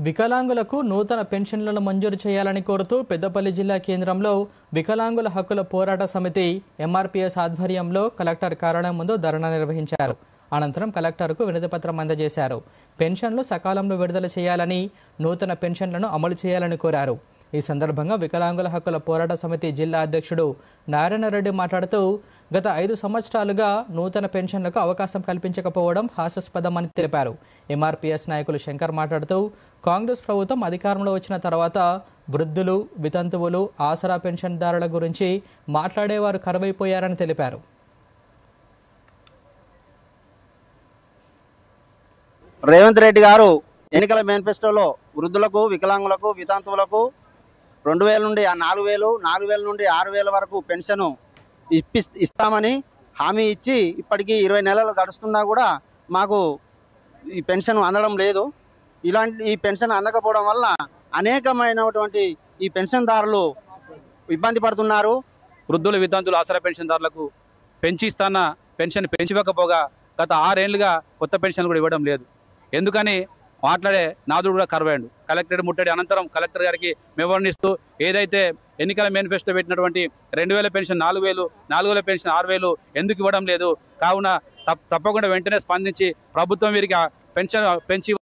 వికలాంగులకు నూతన పెన్షన్లను మంజూరు చేయాలని కోరుతూ పెద్దపల్లి జిల్లా కేంద్రంలో వికలాంగుల హక్కుల పోరాట సమితి ఎంఆర్పీఎస్ ఆధ్వర్యంలో కలెక్టర్ కార్యాలయం ముందు ధర్నా నిర్వహించారు. అనంతరం కలెక్టర్కు వినతిపత్రం అందజేశారు. పెన్షన్లు సకాలంలో విడుదల చేయాలని, నూతన పెన్షన్లను అమలు చేయాలని కోరారు. ఈ సందర్భంగా వికలాంగుల హక్కుల పోరాట సమితి జిల్లా అధ్యక్షుడు నారాయణరెడ్డి మాట్లాడుతూ, గత 5 సంవత్సరాలుగా నూతన పెన్షన్లకు అవకాశం కల్పించకపోవడం హాస్యాస్పదమని తెలిపారు. ఎంఆర్పీఎస్ నాయకులు శంకర్ మాట్లాడుతూ, కాంగ్రెస్ ప్రభుత్వం అధికారంలో వచ్చిన తర్వాత వృద్ధులు, వితంతువులు, ఆసరా పెన్షన్దారుల గురించి మాట్లాడేవారు కరువైపోయారని తెలిపారు. రేవంత్ రెడ్డి గారు ఎన్నికల మేనిఫెస్టోలో వృద్ధులకు, వికలాంగులకు, వితంతువులకు 2000 నుండి 4000, 4000 నుండి 6000 వరకు పెన్షన్ ఇస్తామని హామీ ఇచ్చి ఇప్పటికీ 20 నెలలు గడుస్తున్నా కూడా మాకు ఈ పెన్షన్ అందడం లేదు. ఈ పెన్షన్ అందకపోవడం వల్ల అనేకమైనటువంటి ఈ పెన్షన్దారులు ఇబ్బంది పడుతున్నారు. వృద్ధులు, వితంతులు, ఆసరా పెన్షన్దారులకు పెంచిస్తున్న పెన్షన్ పెంచివ్వకపోగా గత 6 ఏళ్లుగా కొత్త పెన్షన్ కూడా ఇవ్వడం లేదు. ఎందుకని మాట్లాడే నాదుడు కూడా కరువాడు. కలెక్టరేట్ ముట్టడి అనంతరం కలెక్టర్ గారికి వివరణిస్తూ ఏదైతే ఎన్నికల మేనిఫెస్టో పెట్టినటువంటి 2000 పెన్షన్ 4000, 4000 పెన్షన్ 6000 ఎందుకు ఇవ్వడం లేదు, కావున తప్పకుండా వెంటనే స్పందించి ప్రభుత్వం వీరికి పెన్షన్ పెంచి